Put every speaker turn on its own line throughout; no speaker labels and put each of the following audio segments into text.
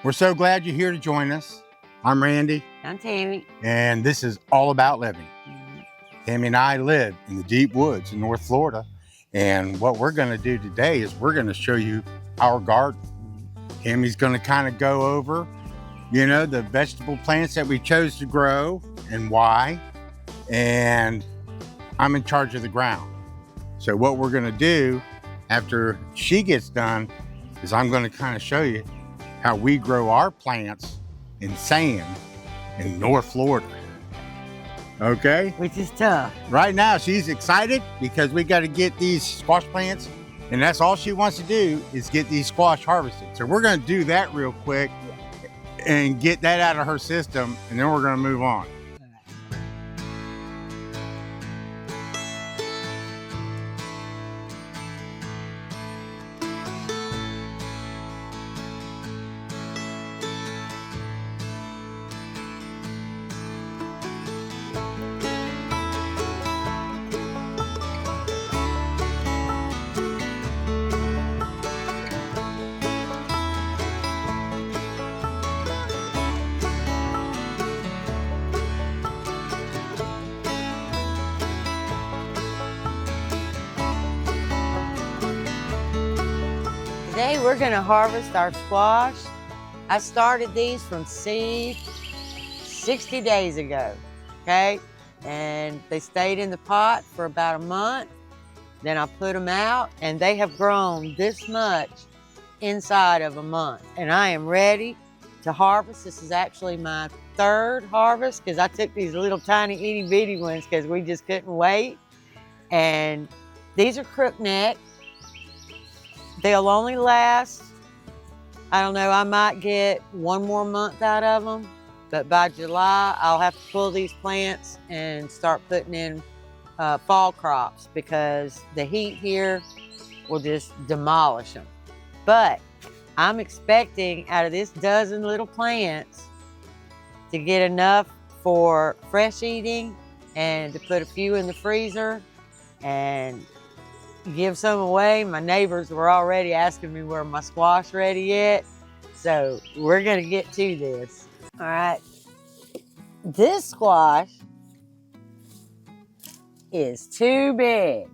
We're so glad you're here to join us. I'm Randy.
I'm Tammy.
And this is All About Living. Tammy and I live in the deep woods in North Florida. And what we're going to do today is we're going to show you our garden. Tammy's going to kind of go over, the vegetable plants that we chose to grow and why. And I'm in charge of the ground. So what we're going to do after she gets done is I'm going to kind of show you how we grow our plants in sand in North Florida. Okay?
Which is tough.
Right now, she's excited because we got to get these squash plants, and that's all she wants to do is get these squash harvested. So we're going to do that real quick and get that out of her system, and then we're going to move on.
Today we're going to harvest our squash. I started these from seed 60 days ago, okay? And they stayed in the pot for about a month. Then I put them out and they have grown this much inside of a month. And I am ready to harvest. This is actually my third harvest because I took these little tiny itty bitty ones because we just couldn't wait. And these are crook neck. They'll only last, I don't know, I might get one more month out of them, but by July, I'll have to pull these plants and start putting in fall crops because the heat here will just demolish them. But I'm expecting out of this dozen little plants to get enough for fresh eating and to put a few in the freezer and give some away. My neighbors were already asking me where my squash ready yet. So we're gonna get to this. All right. This squash is too big.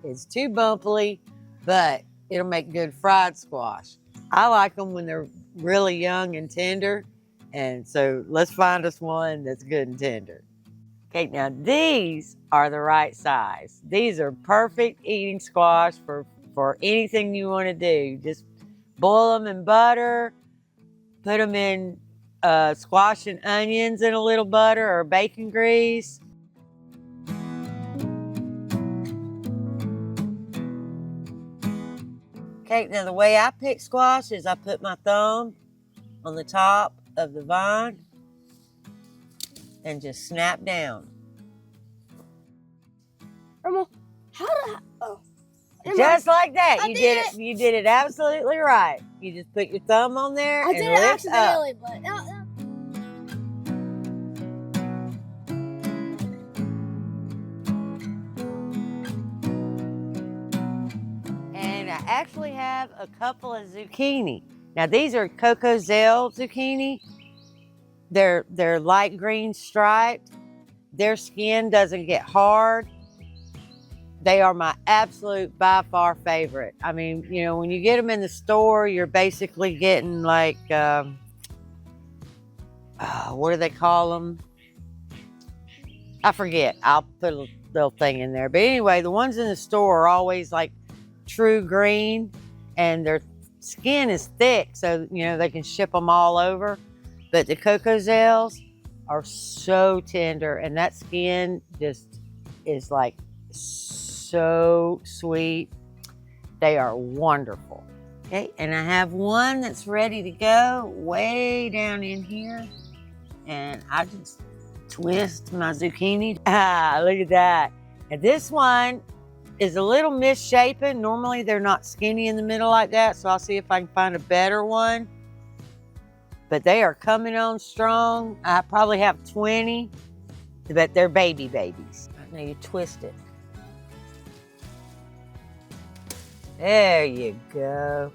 It's too bumpily, but it'll make good fried squash. I like them when they're really young and tender. And so let's find us one that's good and tender. Okay, now these are the right size. These are perfect eating squash for anything you want to do. Just boil them in butter, put them in squash and onions in a little butter or bacon grease. Okay, now the way I pick squash is I put my thumb on the top of the vine and just snap down.
Grandma, how did I? Oh,
just like that.
I
You
did
did it. You did it absolutely right. You just put your thumb on there
I
and
did it
lift up.
accidentally, but
And I actually have a couple of zucchini. Now these are Coco Zell zucchini. They're light green striped. Their skin doesn't get hard. They are my absolute by far favorite. I mean, when you get them in the store, you're basically getting like, what do they call them? I forget. I'll put a little thing in there. But anyway, the ones in the store are always like true green and their skin is thick. So, they can ship them all over. But the Coco Zells are so tender and that skin just is like so sweet. They are wonderful. Okay, and I have one that's ready to go way down in here. And I just twist my zucchini. Ah, look at that. And this one is a little misshapen. Normally they're not skinny in the middle like that. So I'll see if I can find a better one. But they are coming on strong. I probably have 20, but they're babies. Now you twist it. There you go.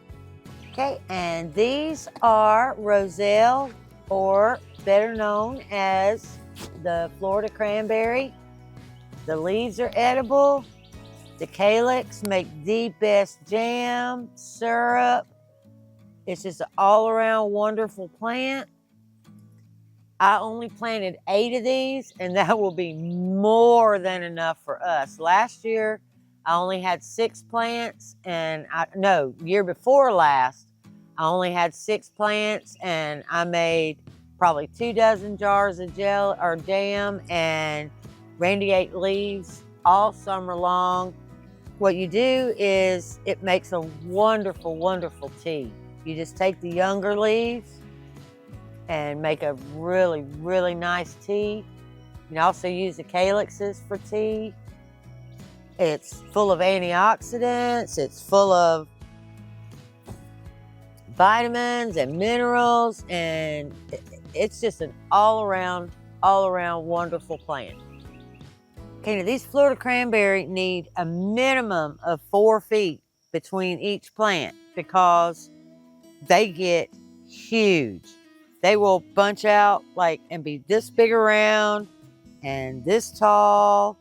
Okay, and these are roselle, or better known as the Florida cranberry. The leaves are edible. The calyx make the best jam, syrup. It's just an all-around wonderful plant. I only planted 8 of these, and that will be more than enough for us. Last year, I only had 6 plants, and year before last, I only had 6 plants, and I made probably 2 dozen jars of gel or jam, and Randy ate leaves all summer long. What you do is it makes a wonderful, wonderful tea. You just take the younger leaves and make a really, really nice tea. You can also use the calyxes for tea. It's full of antioxidants. It's full of vitamins and minerals, and it's just an all-around wonderful plant. Okay, now these Florida cranberry need a minimum of 4 feet between each plant because they get huge. They will bunch out and be this big around and this tall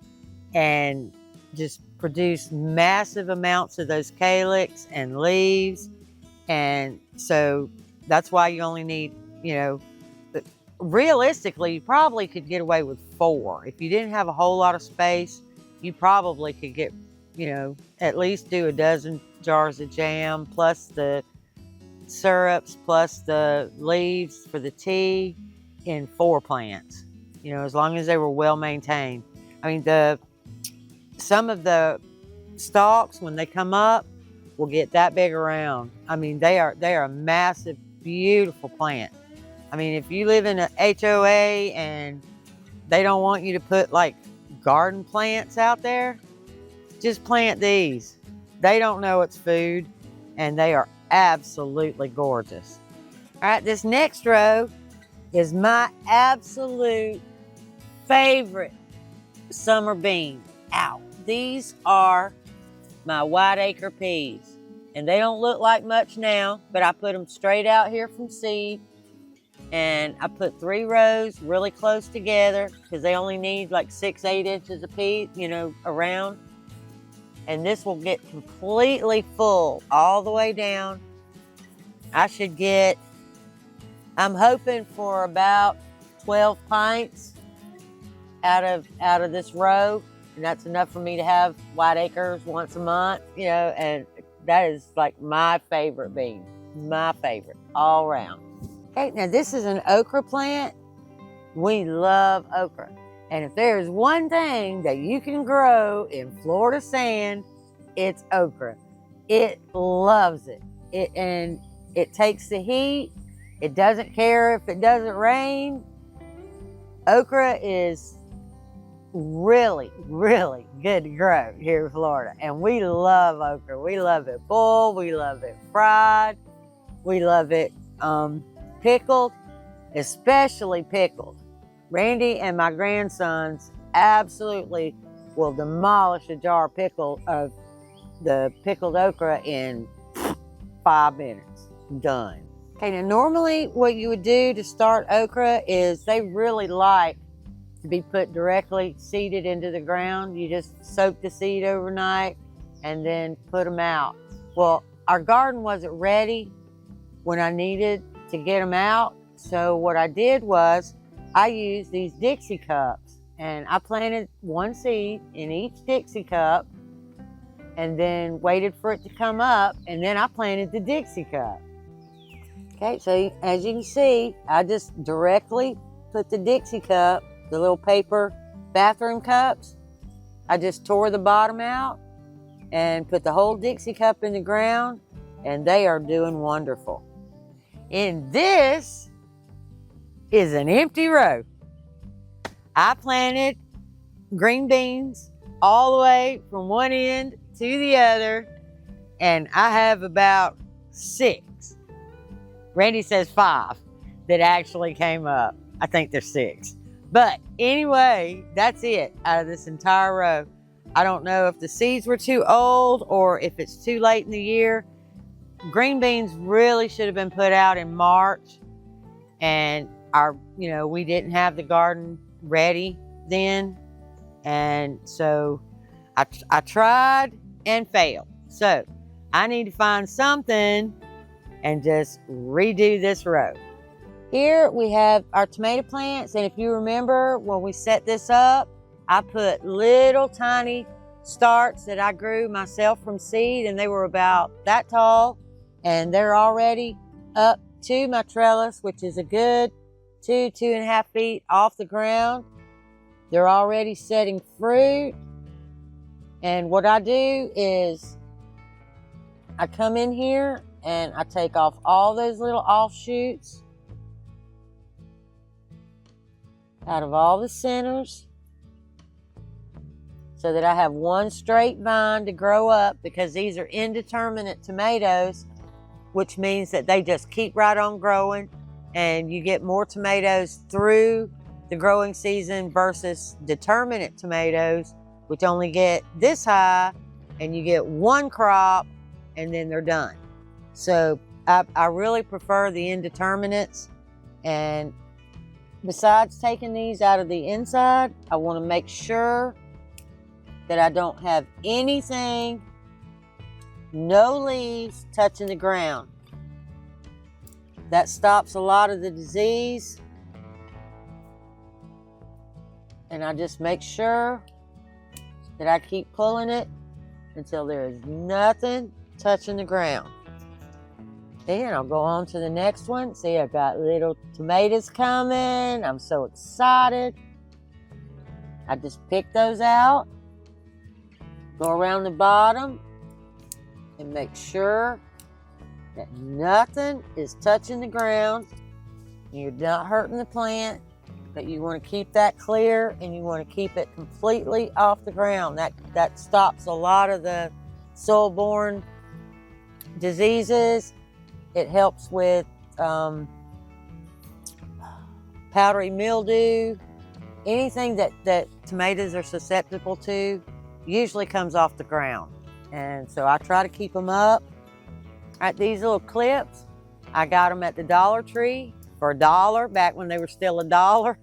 and just produce massive amounts of those calyx and leaves. And so that's why you only need, realistically, you probably could get away with 4. If you didn't have a whole lot of space, you probably could get, at least do a dozen jars of jam, plus the syrups, plus the leaves for the tea in 4 plants, as long as they were well maintained. I mean, some of the stalks, when they come up, will get that big around. I mean, they are a massive, beautiful plant. I mean, if you live in a HOA and they don't want you to put garden plants out there, just plant these. They don't know it's food, and they are absolutely gorgeous. All right, this next row is my absolute favorite summer bean. Ow. These are my white acre peas, and they don't look like much now, but I put them straight out here from seed, and I put 3 rows really close together because they only need 6-8 inches of pea, around. And this will get completely full all the way down. I should get, I'm hoping for about 12 pints out of this row. And that's enough for me to have white acres once a month, and that is my favorite bean. My favorite, all around. Okay, now this is an okra plant. We love okra. And if there's one thing that you can grow in Florida sand, it's okra. It loves it. And it takes the heat. It doesn't care if it doesn't rain. Okra is really, really good to grow here in Florida. And we love okra. We love it boiled. We love it fried. We love it pickled, especially pickled. Randy and my grandsons absolutely will demolish a jar of the pickled okra in 5 minutes. Done. Okay, now normally what you would do to start okra is they really like to be put directly seeded into the ground. You just soak the seed overnight and then put them out. Well, our garden wasn't ready when I needed to get them out. So what I did was I used these Dixie cups, and I planted 1 seed in each Dixie cup and then waited for it to come up, and then I planted the Dixie cup. Okay, so as you can see, I just directly put the Dixie cup, the little paper bathroom cups, I just tore the bottom out and put the whole Dixie cup in the ground, and they are doing wonderful. And this is an empty row. I planted green beans all the way from one end to the other, and I have about 6. Randy says 5 that actually came up. I think there's 6. But anyway, that's it out of this entire row. I don't know if the seeds were too old or if it's too late in the year. green beans really should have been put out in March, and we didn't have the garden ready then. And so I tried and failed. So I need to find something and just redo this row. Here we have our tomato plants, and if you remember when we set this up, I put little tiny starts that I grew myself from seed, and they were about that tall, and they're already up to my trellis, which is a good 2.5 feet off the ground. They're already setting fruit, and what I do is I come in here and I take off all those little offshoots out of all the centers so that I have one straight vine to grow up, because these are indeterminate tomatoes, which means that they just keep right on growing, and you get more tomatoes through the growing season versus determinate tomatoes, which only get this high and you get one crop and then they're done. So I really prefer the indeterminates. And besides taking these out of the inside, I want to make sure that I don't have anything, no leaves touching the ground. That stops a lot of the disease. And I just make sure that I keep pulling it until there is nothing touching the ground. Then I'll go on to the next one. See, I've got little tomatoes coming. I'm so excited. I just pick those out, go around the bottom, and make sure that nothing is touching the ground. You're not hurting the plant, but you want to keep that clear, and you want to keep it completely off the ground. That stops a lot of the soil-borne diseases. It helps with powdery mildew. Anything that tomatoes are susceptible to usually comes off the ground. And so I try to keep them up. At these little clips, I got them at the Dollar Tree for $1, back when they were still $1.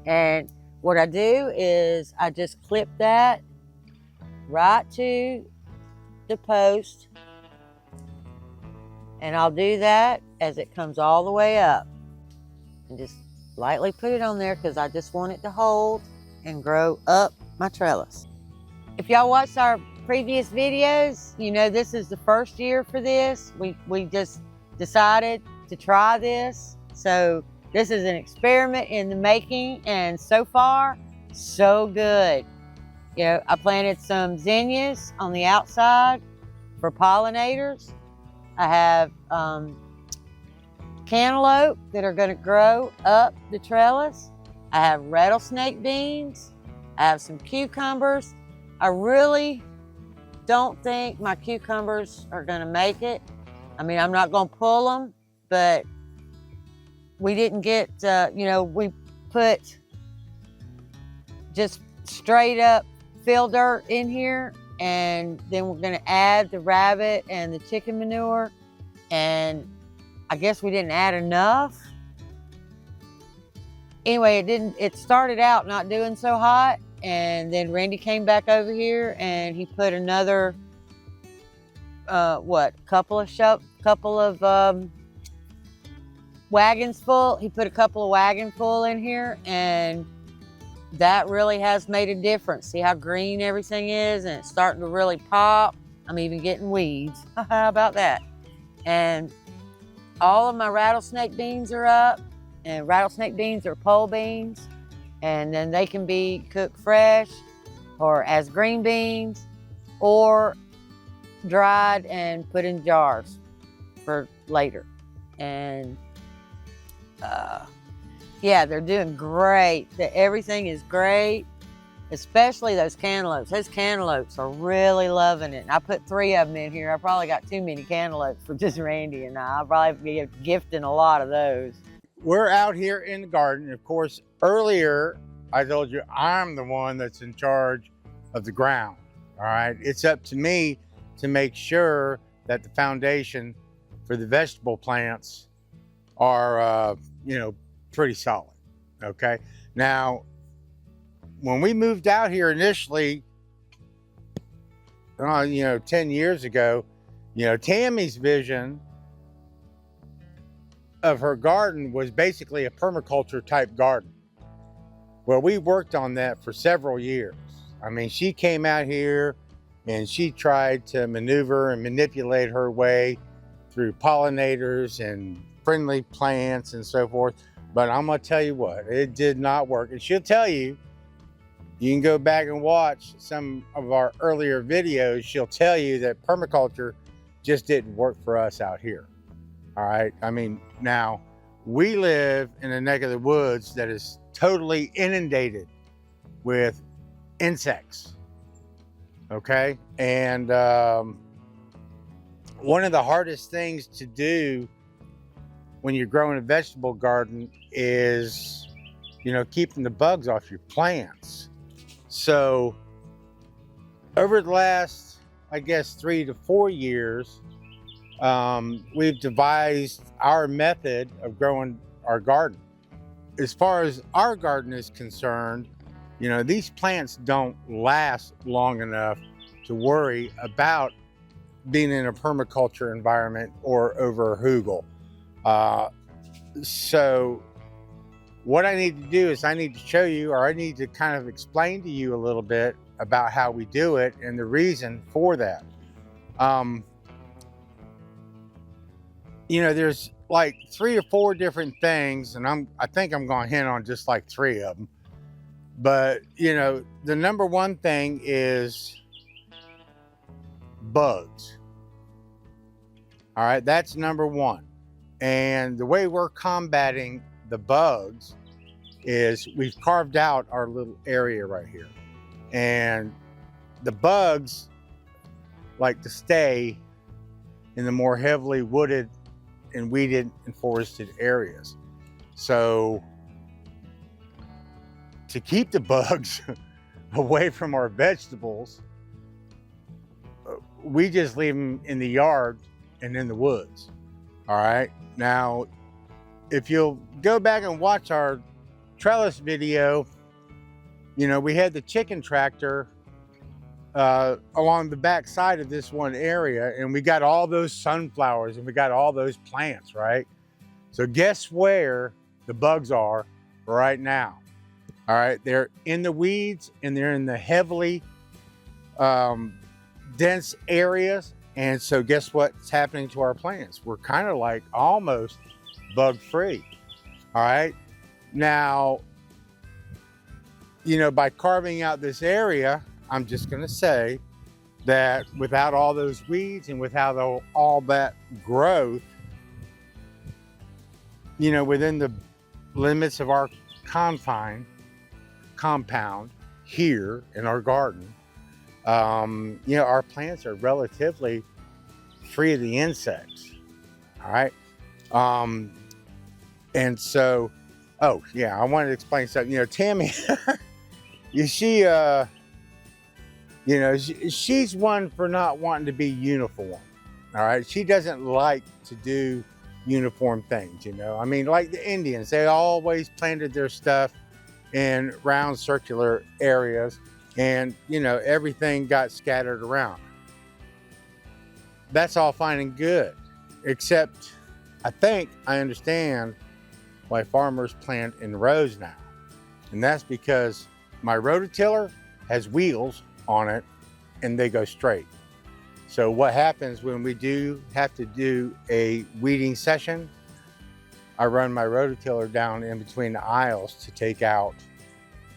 And what I do is I just clip that right to the post, and I'll do that as it comes all the way up, and just lightly put it on there because I just want it to hold and grow up my trellis. If y'all watched our previous videos, you know this is the first year for this. We just decided to try this. So this is an experiment in the making, and so far, so good. You know, I planted some zinnias on the outside for pollinators. I have cantaloupe that are going to grow up the trellis. I have rattlesnake beans. I have some cucumbers. I really don't think my cucumbers are going to make it. I mean, I'm not going to pull them, but we didn't get, we put just straight up fill dirt in here, and then we're going to add the rabbit and the chicken manure, and I guess we didn't add enough. Anyway, it started out not doing so hot, and then Randy came back over here and he put another couple of wagons full. He put a couple of wagons full in here, and that really has made a difference. See how green everything is, and it's starting to really pop. I'm even getting weeds. How about that? And all of my rattlesnake beans are up, and rattlesnake beans are pole beans, and then they can be cooked fresh or as green beans or dried and put in jars for later. And yeah, they're doing great. Everything is great, especially those cantaloupes. Those cantaloupes are really loving it. And I put 3 of them in here. I probably got too many cantaloupes for just Randy and I. I'll probably be gifting a lot of those.
We're out here in the garden. Of course, earlier I told you I'm the one that's in charge of the ground. All right, it's up to me to make sure that the foundation for the vegetable plants are, you know, pretty solid, okay? Now, when we moved out here initially, you know, 10 years ago, you know, Tammy's vision of her garden was basically a permaculture type garden. Well, we worked on that for several years. I mean, she came out here and she tried to maneuver and manipulate her way through pollinators and friendly plants and so forth. But I'm gonna tell you what, it did not work. And she'll tell you, you can go back and watch some of our earlier videos. She'll tell you that permaculture just didn't work for us out here. All right. I mean, now we live in a neck of the woods that is totally inundated with insects. Okay. And one of the hardest things to do when you're growing a vegetable garden is, you know, keeping the bugs off your plants. So over the last, I guess, 3 to 4 years, we've devised our method of growing our garden. As far as our garden is concerned, you know, these plants don't last long enough to worry about being in a permaculture environment or over a hugel. So what I need to do is I need to show you, or I need to kind of explain to you a little bit about how we do it and the reason for that. You know, there's like 3 or 4 different things, and I think I'm going to hint on just like 3 of them. But, you know, the number one thing is bugs. All right, that's number one. And the way we're combating the bugs is we've carved out our little area right here. And the bugs like to stay in the more heavily wooded and weeded and forested areas. So to keep the bugs away from our vegetables, we just leave them in the yard and in the woods. All right. Now, if you'll go back and watch our trellis video, you know, we had the chicken tractor along the back side of this one area, and we got all those sunflowers and we got all those plants, right? So guess where the bugs are right now? All right, they're in the weeds and they're in the heavily dense areas. And so guess what's happening to our plants? We're kind of like almost bug free. All right. Now, you know, by carving out this area, I'm just going to say that without all those weeds and without all that growth, you know, within the limits of our compound here in our garden, you know, our plants are relatively free of the insects. All right. And so, oh yeah, I wanted to explain something. You know, Tammy, she, you know, she's one for not wanting to be uniform. All right. She doesn't like to do uniform things, you know. I mean, like the Indians, they always planted their stuff in round circular areas, and, you know, everything got scattered around. That's all fine and good, except I think I understand why farmers plant in rows now. And that's because my rototiller has wheels on it and they go straight. So what happens when we do have to do a weeding session, I run my rototiller down in between the aisles to take out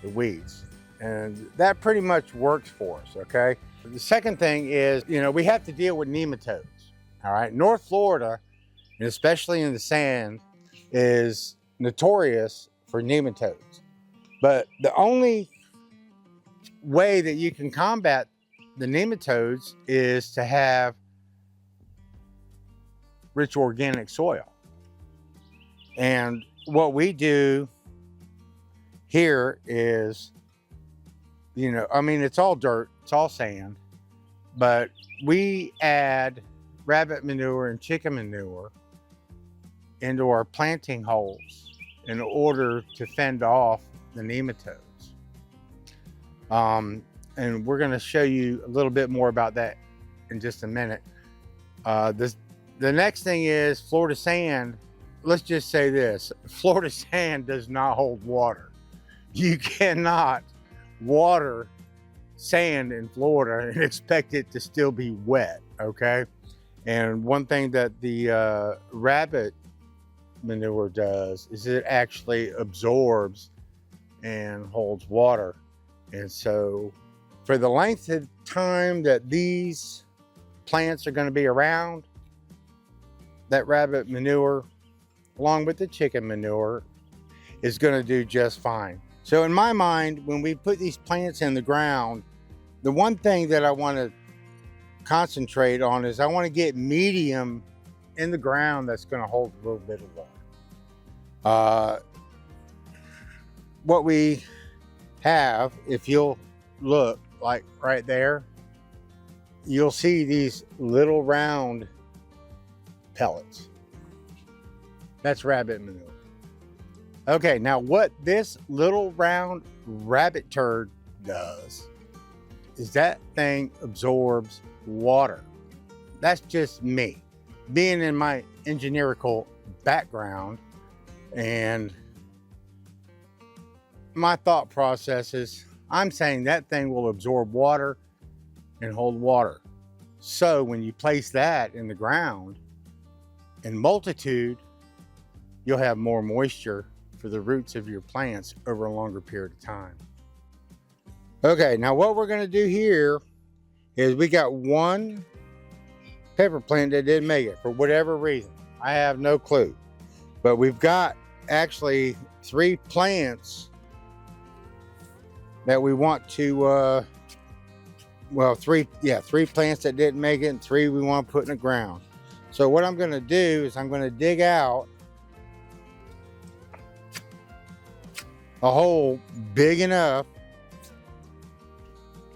the weeds. And that pretty much works for us, okay? The second thing is, you know, we have to deal with nematodes, all right? North Florida, and especially in the sand, is notorious for nematodes. But the only way that you can combat the nematodes is to have rich organic soil. And what we do here is, you know, I mean, it's all dirt, it's all sand, but we add rabbit manure and chicken manure into our planting holes in order to fend off the nematodes. And we're going to show you a little bit more about that in just a minute. The next thing is Florida sand. Let's just say this: Florida sand does not hold water. You cannot water sand in Florida and expect it to still be wet, okay? And one thing that the rabbit manure does is it actually absorbs and holds water. And so for the length of time that these plants are going to be around, that rabbit manure along with the chicken manure is going to do just fine. So in my mind, when we put these plants in the ground, the one thing that I want to concentrate on is I want to get medium in the ground that's going to hold a little bit of water. What we have, if you'll look, like right there, you'll see these little round pellets. That's rabbit manure. Okay, now what this little round rabbit turd does is that thing absorbs water. That's just me. Being in my engineerical background and my thought process is, I'm saying that thing will absorb water and hold water. So when you place that in the ground in multitude, you'll have more moisture for the roots of your plants over a longer period of time. Okay, now what we're going to do here is we got one pepper plant that didn't make it for whatever reason. I have no clue. But we've got actually 3 plants that we want to, well, 3 plants that didn't make it and 3 we want to put in the ground. So what I'm going to do is I'm going to dig out a hole big enough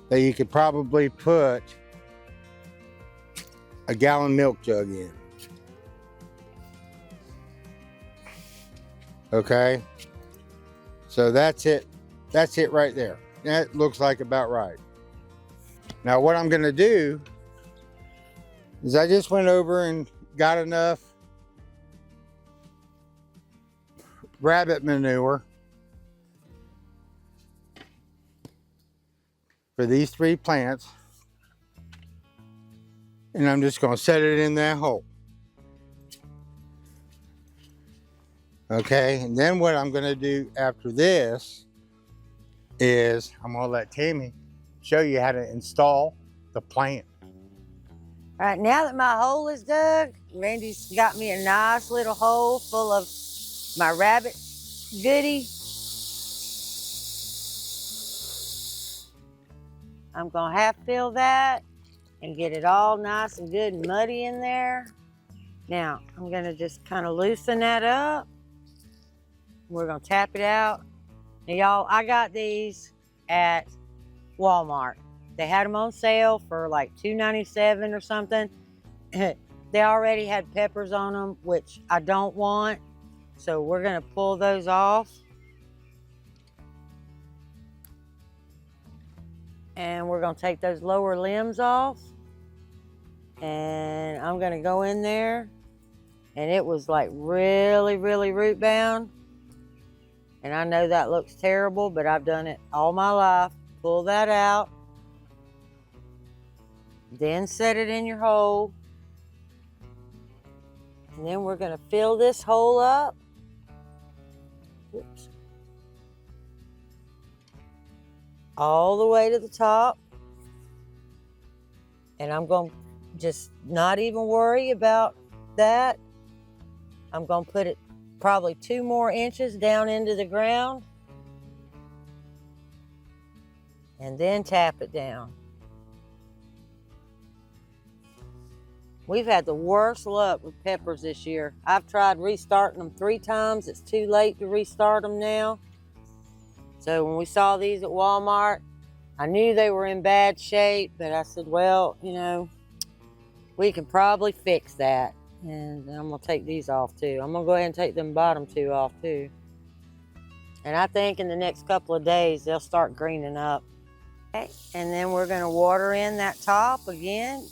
that you could probably put a gallon milk jug in. Okay, so that's it. That's it right there. That looks like about right. Now what I'm gonna do is I just went over and got enough rabbit manure for these 3 plants, and I'm just going to set it in that hole. Okay, and then what I'm going to do after this is I'm going to let Tammy show you how to install the plant.
All right, now that my hole is dug, Randy's got me a nice little hole full of my rabbit goodie. I'm gonna half fill that and get it all nice and good and muddy in there. Now, I'm gonna just kind of loosen that up. We're gonna tap it out. Now y'all, I got these at Walmart. They had them on sale for like $2.97 or something. They already had peppers on them, which I don't want. So we're gonna pull those off. And we're gonna take those lower limbs off. And I'm gonna go in there. And it was like really, really root bound. And I know that looks terrible, but I've done it all my life. Pull that out. Then set it in your hole. And then we're gonna fill this hole up. Oops. All the way to the top. And I'm going to just not even worry about that. I'm going to put it probably 2 more inches down into the ground. And then tap it down. We've had the worst luck with peppers this year. I've tried restarting them 3 times. It's too late to restart them now. So when we saw these at Walmart, I knew they were in bad shape, but I said, well, you know, we can probably fix that. And I'm gonna take these off too. I'm gonna go ahead and take them bottom two off too. And I think in the next couple of days, they'll start greening up. Okay, and then we're gonna water in that top again.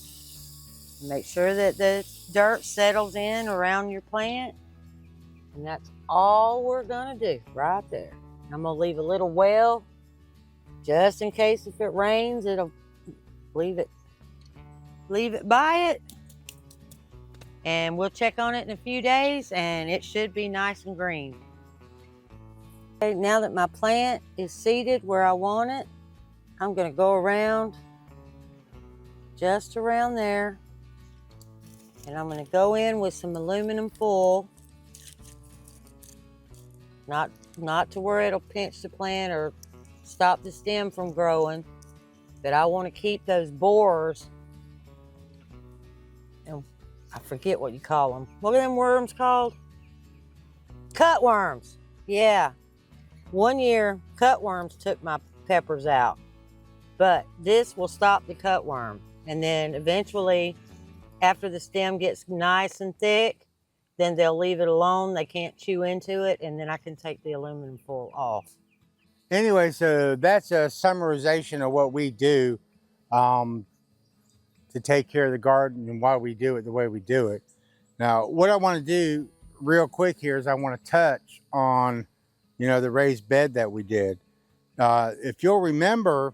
Make sure that the dirt settles in around your plant. And that's all we're gonna do right there. I'm gonna leave a little well just in case if it rains, it'll leave it by it. And we'll check on it in a few days and it should be nice and green. Okay, now that my plant is seated where I want it, I'm gonna go around, just around there. And I'm gonna go in with some aluminum foil. Not to where it'll pinch the plant or stop the stem from growing, but I want to keep those borers, and I forget what you call them. What are them worms called? Cutworms. Yeah. One year, cutworms took my peppers out, but this will stop the cutworm. And then eventually, after the stem gets nice and thick, then they'll leave it alone. They can't chew into it, and then I can take the aluminum foil off.
Anyway, so that's a summarization of what we do to take care of the garden and why we do it the way we do it. Now, what I want to do real quick here is I want to touch on, the raised bed that we did. If you'll remember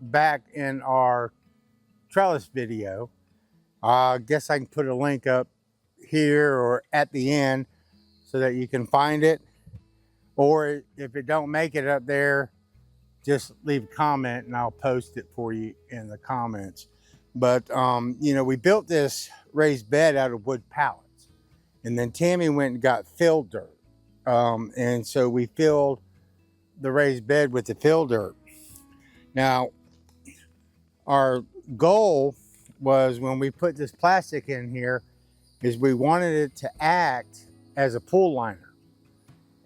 back in our trellis video, I guess I can put a link up here or at the end so that you can find it. Or if it don't make it up there, just leave a comment and I'll post it for you in the comments. But, we built this raised bed out of wood pallets. And then Tammy went and got fill dirt. And so we filled the raised bed with the fill dirt. Now, our goal was when we put this plastic in here is we wanted it to act as a pool liner.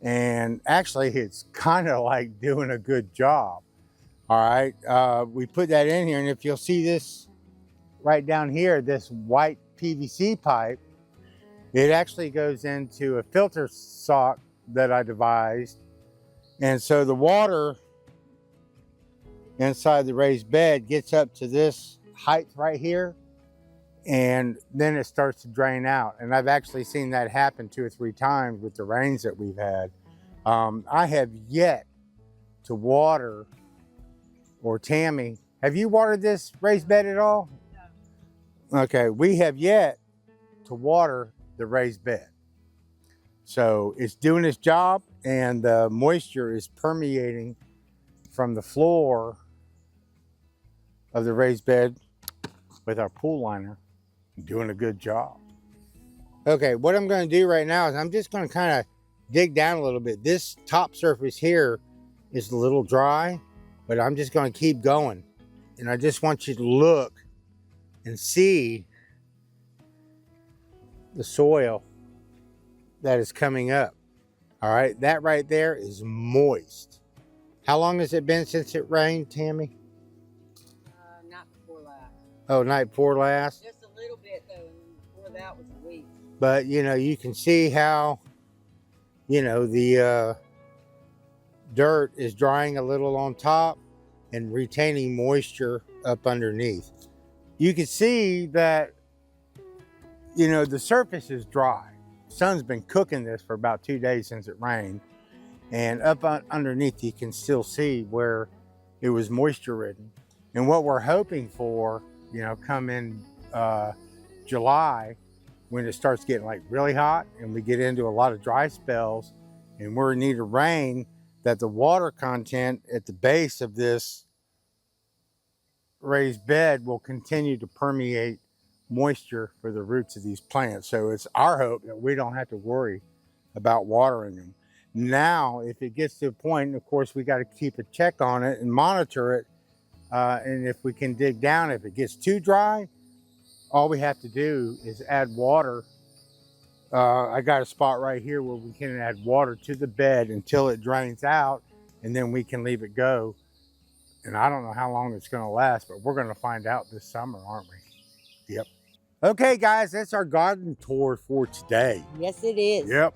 And actually it's kind of like doing a good job. All right, we put that in here, and if you'll see this right down here, this white PVC pipe, it actually goes into a filter sock that I devised. And so the water inside the raised bed gets up to this height right here, and then it starts to drain out. And I've actually seen that happen 2 or 3 times with the rains that we've had. I have yet to water, or Tammy, have you watered this raised bed at all? No. Okay, we have yet to water the raised bed. So it's doing its job, and the moisture is permeating from the floor of the raised bed with our pool liner, doing a good job. Okay, what I'm going to do right now is I'm just going to kind of dig down a little bit. This top surface here is a little dry, but I'm just going to keep going. And I just want you to look and see the soil that is coming up. All right, that right there is moist. How long has it been since it rained, Tammy?
Not before last.
Oh, night before last?
Just a little bit though, and before that was a week.
But you can see how, the dirt is drying a little on top and retaining moisture up underneath. You can see that, the surface is dry. The sun's been cooking this for about 2 days since it rained. And up underneath, you can still see where it was moisture ridden. And what we're hoping for, come in July, when it starts getting like really hot and we get into a lot of dry spells and we're in need of rain, that the water content at the base of this raised bed will continue to permeate moisture for the roots of these plants. So it's our hope that we don't have to worry about watering them. Now, if it gets to a point, of course, we got to keep a check on it and monitor it. And if we can dig down, if it gets too dry, all we have to do is add water. I got a spot right here where we can add water to the bed until it drains out, and then we can leave it go. And I don't know how long it's going to last, but we're going to find out this summer, aren't we? Yep. Okay, guys, that's our garden tour for today.
Yes, it is.
Yep.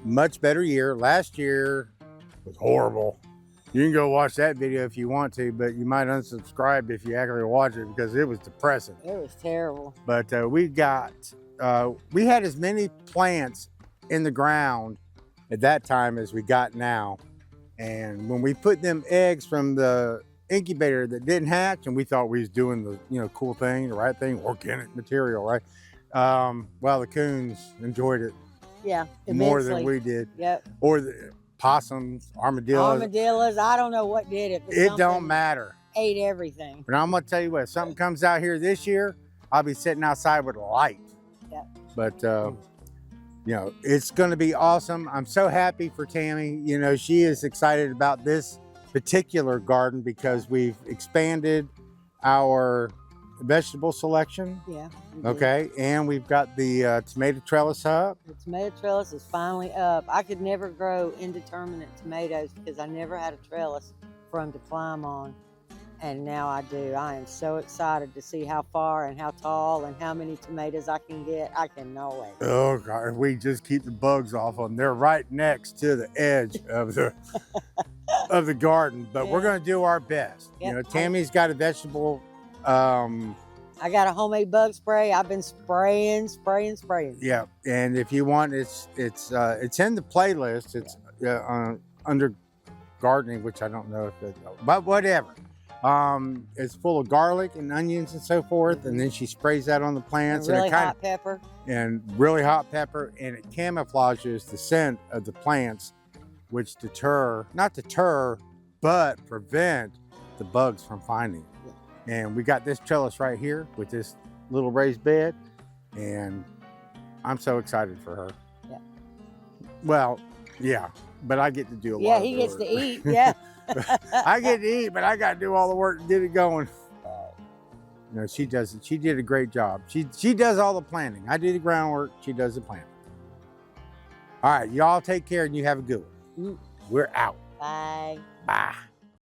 Much better year. Last year was horrible. You can go watch that video if you want to, but you might unsubscribe if you actually watch it because it was depressing.
It was terrible.
But we had as many plants in the ground at that time as we got now. And when we put them eggs from the incubator that didn't hatch, and we thought we was doing the cool thing, the right thing, organic material, right? Well, the coons enjoyed it
Yeah,
more
immensely.
than we did.
Yep.
Or the possums, armadillos.
Armadillos, I don't know what did it. But
It
something
don't matter.
Ate everything.
But I'm gonna tell you what, if something comes out here this year, I'll be sitting outside with a light.
Yep.
But it's gonna be awesome. I'm so happy for Tammy. She is excited about this particular garden because we've expanded our vegetable selection.
Yeah. we did.
Okay, and we've got the tomato trellis up.
The tomato trellis is finally up. I could never grow indeterminate tomatoes because I never had a trellis for them to climb on. And now I do. I am so excited to see how far and how tall and how many tomatoes I can get. I cannot wait.
Oh God, if we just keep the bugs off them. They're right next to the edge of the of the garden, but we're
Yeah.
gonna do our best.
Yep.
Tammy's got a vegetable.
I got a homemade bug spray. I've been spraying.
Yeah, and if you want, it's in the playlist. It's under gardening, which I don't know if it, but whatever. It's full of garlic and onions and so forth, and then she sprays that on the plants
And really
it kinda,
hot pepper.
and really hot pepper, and it camouflages the scent of the plants, which not deter, but prevent the bugs from finding it. And we got this trellis right here with this little raised bed, and I'm so excited for her.
Yeah.
Well, yeah, but I get to do a lot.
Yeah,
of
he
the
gets
work.
to eat. Yeah.
I get to eat, but I got to do all the work to get it going. No, she does it. She did a great job. She does all the planning. I do the groundwork. She does the planning. All right, y'all take care and you have a good one. We're out.
Bye.
Bye.